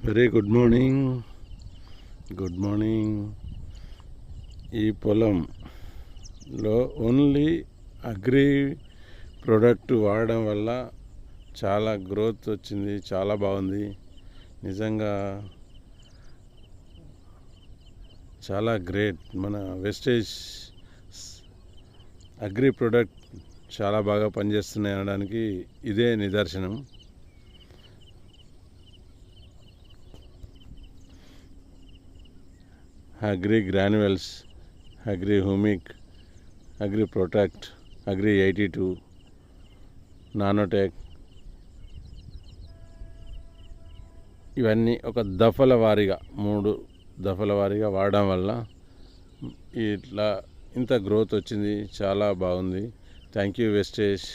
Very good morning. ఈ పొలంలో only agri product వాడడం వల్ల చాలా గ్రోత్ వచ్చింది, చాలా బాగుంది. నిజంగా చాలా గ్రేట్. మన వెస్టేజ్ అగ్రి ప్రోడక్ట్ చాలా బాగా పనిచేస్తున్నాయి అనడానికి ఇదే నిదర్శనం. Agri granules, agri humic, agri protect, agri 82, nanotech, ఇవన్నీ ఒక దఫల వారీగా 3 దఫల వారీగా వాడడం వల్ల ఇంత గ్రోత్ వచ్చింది. చాలా బాగుంది. Thank you wastage.